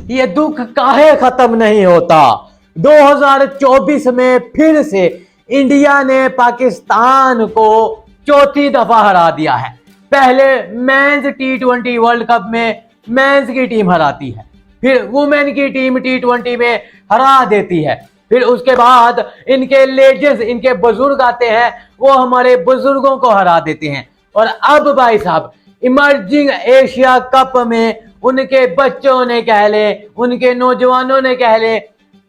ये दुख काहे खत्म नहीं होता। 2024 में फिर से इंडिया ने पाकिस्तान को चौथी दफा हरा दिया है। पहले मेंस T20 वर्ल्ड कप में मेंस की टीम हराती है, फिर वुमेन की टीम T20 में हरा देती है, फिर उसके बाद इनके लेजेंड्स, इनके बुजुर्ग आते हैं, वो हमारे बुजुर्गों को हरा देते हैं। और अब भाई साहब इमर्जिंग एशिया कप में उनके बच्चों ने कह ले, उनके नौजवानों ने कह ले,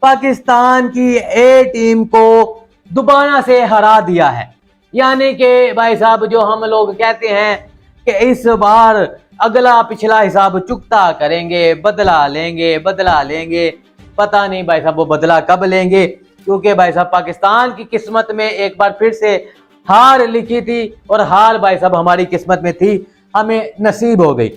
पाकिस्तान की ए टीम को दोबारा से हरा दिया है। यानी कि भाई साहब जो हम लोग कहते हैं कि इस बार अगला पिछला हिसाब चुकता करेंगे, बदला लेंगे। पता नहीं भाई साहब वो बदला कब लेंगे, क्योंकि भाई साहब पाकिस्तान की किस्मत में एक बार फिर से हार लिखी थी और हार भाई साहब हमारी किस्मत में थी, हमें नसीब हो गई।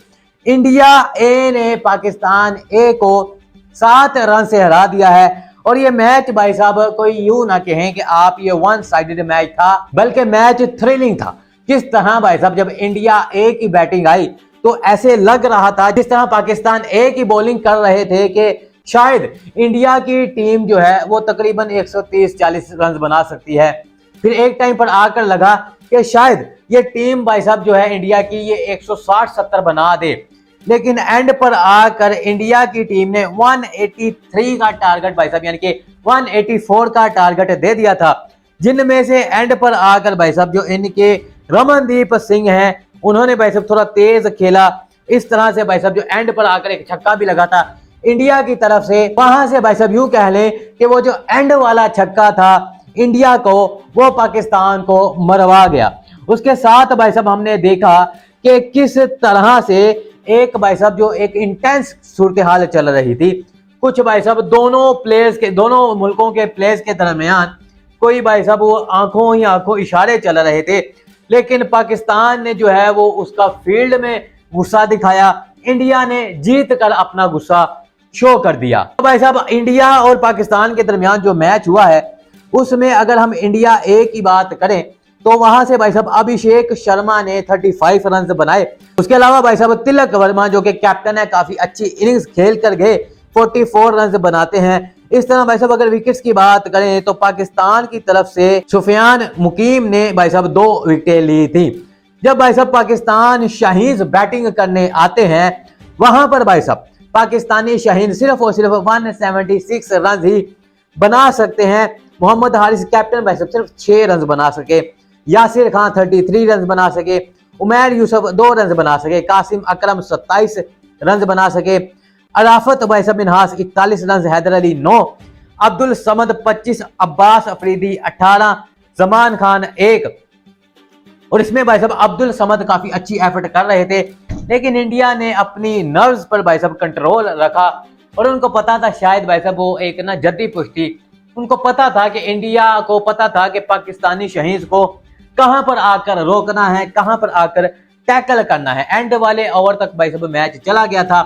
इंडिया ए ने पाकिस्तान ए को 7 रन से हरा दिया है। और ये मैच भाई साहब कोई यूं ना कहें कि आप ये वन साइडेड मैच था, बल्कि मैच थ्रिलिंग था। किस तरह भाई साहब जब इंडिया ए की बैटिंग आई तो ऐसे लग रहा था जिस तरह पाकिस्तान ए की बॉलिंग कर रहे थे कि शायद इंडिया की टीम जो है वो तकरीबन 130-140 रन बना सकती है। फिर एक टाइम पर आकर लगा कि शायद ये टीम भाई साहब जो है इंडिया की ये 160-170 बना दे, लेकिन एंड पर आकर इंडिया की टीम ने 183 का टारगेट भाई साहब यानी कि 184 का टारगेट दे दिया था, जिनमें से एंड पर आकर भाई साहब जो इनके रमनदीप सिंह हैं उन्होंने भाई साहब थोड़ा तेज खेला। इस तरह से भाई साहब जो एंड पर आकर एक छक्का भी लगा था इंडिया की तरफ से, वहां से भाई साहब यूं कह लें कि वो जो एंड वाला छक्का था इंडिया को, वो पाकिस्तान को मरवा गया। उसके साथ भाई साहब हमने देखा कि किस तरह से एक भाई साहब जो एक इंटेंस सूरत हाल चल रही थी। कुछ भाई साहब दोनों मुल्कों के प्लेयर्स के दरमियान कोई भाई साहब वो आंखों इशारे चल रहे थे, लेकिन पाकिस्तान ने जो है वो उसका फील्ड में गुस्सा दिखाया, इंडिया ने जीत कर अपना गुस्सा शो कर दिया। तो भाई साहब इंडिया और पाकिस्तान के दरमियान जो मैच हुआ है उसमें अगर हम इंडिया ए की बात करें तो वहां से भाई साहब अभिषेक शर्मा ने 35 रन बनाए। उसके अलावा भाई साहब तिलक वर्मा जो कि कैप्टन है, काफी अच्छी इनिंग्स खेल कर गए, 44 रन बनाते हैं। इस तरह भाई साहब अगर विकेट्स की बात करें तो पाकिस्तान की तरफ से सुफियान मुकीम ने भाई साहब 2 विकेटें ली थी। जब भाई साहब पाकिस्तान शाहीन बैटिंग करने आते हैं वहां पर भाई साहब पाकिस्तानी शाहीन सिर्फ और सिर्फ 176 रन ही बना सकते हैं। मोहम्मद हारिस कैप्टन भाई साहब सिर्फ 6 रन बना सके, यासिर खान 33 रन बना सके, उमैर यूसुफ 2 रन बना सके, कासिम अकरम 27 रन बना सके, अराफत भाई साहब मिनहास 41 रन, हैदर अली 9, अब्दुल समद 25, अब्बास अफरीदी 18, जमान खान 1। और इसमें भाई साहब अब्दुल समद काफी अच्छी एफर्ट कर रहे थे, लेकिन इंडिया ने अपनी नर्व्स पर भाई साहब कंट्रोल रखा और उनको पता था शायद भाई साहब वो एक ना जद्दी पुश्ती, उनको पता था कि इंडिया को पता था कि पाकिस्तानी शहीद को कहां पर आकर रोकना है, कहां पर आकर टैकल करना है। एंड वाले ओवर तक भाई साहब मैच चला गया था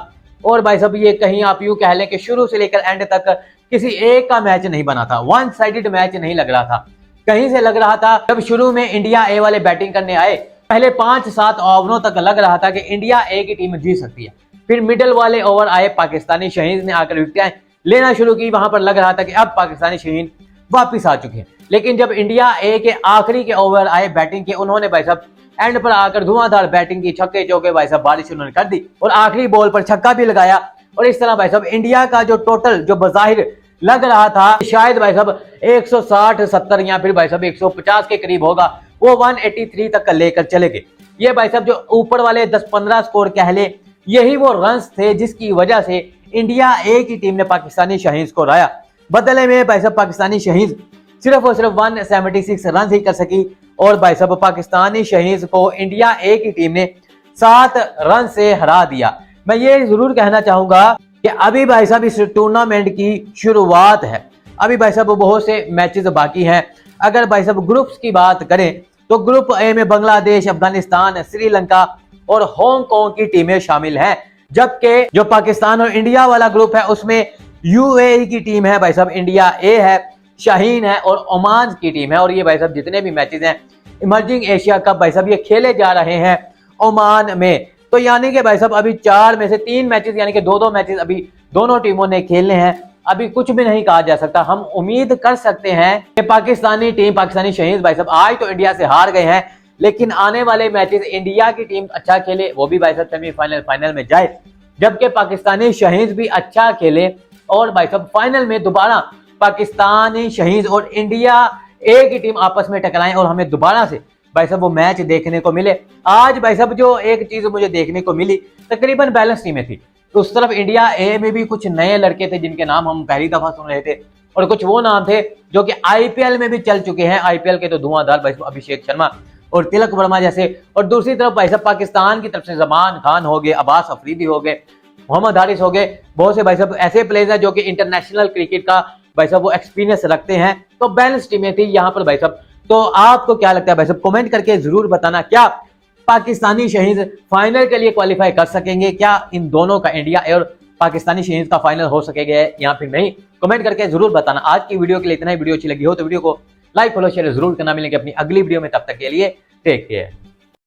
और भाई साहब ये कहीं आप यूं कह लें कि शुरू से लेकर एंड तक किसी एक का मैच नहीं बना था, वन साइडेड मैच नहीं लग रहा था। कहीं से लग रहा था जब शुरू में इंडिया ए वाले बैटिंग करने आए, पहले 5-7 ओवरों तक लग रहा था कि इंडिया ए की टीम जीत सकती है। फिर मिडल वाले ओवर आए, पाकिस्तानी शहीद ने आकर विकेटें लेना शुरू की, वहां पर लग रहा था कि अब पाकिस्तानी शहीद वापिस आ चुके हैं। लेकिन जब इंडिया ए के आखिरी के ओवर आए बैटिंग के, उन्होंने भाई साहब एंड पर आकर धुआंधार बैटिंग की, छक्के चौके भाई साहब बारिश उन्होंने कर दी और आखिरी बॉल पर छक्का भी लगाया। और इस तरह भाई साहब इंडिया का जो टोटल जो बज़ाहिर लग रहा था शायद भाई साहब 160-70 या फिर भाई साहब 150 के करीब होगा, वो 183 तक लेकर चले गए। ये भाई साहब जो ऊपर वाले 10-15 स्कोर कह ले, यही वो रन्स थे जिसकी वजह से इंडिया ए की टीम ने पाकिस्तानी शहीद को हराया। बदले में भाई साहब पाकिस्तानी शहीद सिर्फ और सिर्फ 176 रन ही कर सकी और भाई साहब पाकिस्तानी शहीद को इंडिया ए की टीम ने 7 रन से हरा दिया। मैं ये जरूर कहना चाहूंगा कि अभी भाई साहब इस टूर्नामेंट की शुरुआत है, अभी भाई साहब बहुत से मैचेस बाकी हैं। अगर भाई साहब ग्रुप्स की बात करें तो ग्रुप ए में बांग्लादेश, अफगानिस्तान, श्रीलंका और हांगकांग की टीमें शामिल हैं, जबकि जो पाकिस्तान और इंडिया वाला ग्रुप है उसमें यूएई की टीम है भाई साहब, इंडिया ए है, शाहीन है और ओमान की टीम है। और ये भाई साहब जितने भी मैचेस हैं इमर्जिंग एशिया कप भाई साहब ये खेले जा रहे हैं ओमान में। तो यानी कि भाई साहब अभी 4 में से 3 मैचेस यानी कि 2-2 मैचेस अभी दोनों टीमों ने खेलने हैं, अभी कुछ भी नहीं कहा जा सकता। हम उम्मीद कर सकते हैं कि पाकिस्तानी टीम, पाकिस्तानी शहीद भाई साहब आज तो इंडिया से हार गए हैं, लेकिन आने वाले मैचेस इंडिया की टीम अच्छा खेले, वो भी भाई साहब सेमीफाइनल फाइनल में जाए, जबकि पाकिस्तानी शहीद भी अच्छा खेले और भाई साहब फाइनल में दोबारा पाकिस्तानी शहीद और इंडिया एक ही टीम आपस में टकराएं और हमें दोबारा से भाई साहब वो मैच देखने को मिले। आज भाई साहब जो एक चीज मुझे देखने को मिली, तकरीबन बैलेंस टीमें थी। तो उस तरफ इंडिया ए में भी कुछ नए लड़के थे जिनके नाम हम पहली दफा सुन रहे थे, और कुछ वो नाम थे जो कि आईपीएल में भी चल चुके हैं। आईपीएल के तो धुआंधार भाई साहब अभिषेक शर्मा और तिलक वर्मा जैसे, और दूसरी तरफ भाई साहब पाकिस्तान की तरफ से जमान खान हो गए, अब्बास अफरीदी हो गए, मोहम्मद हारिस हो गए, बहुत से भाई साहब ऐसे प्लेयर्स हैं जो कि इंटरनेशनल क्रिकेट का भाई साहब वो एक्सपीरियंस रखते हैं। तो बैलेंस टीमें थी यहाँ पर भाई साहब। तो आपको क्या लगता है भाई साहब, कमेंट करके जरूर बताना, क्या पाकिस्तानी शहीद फाइनल के लिए क्वालिफाई कर सकेंगे? क्या इन दोनों का, इंडिया और पाकिस्तानी शहीद का फाइनल हो सकेगा या फिर नहीं? कमेंट करके जरूर बताना। आज की वीडियो के लिए इतना ही। वीडियो अच्छी लगी हो तो वीडियो को लाइक फॉलो शेयर जरूर करना। मिलेंगे अपनी अगली वीडियो में, तब तक के लिए टेक केयर।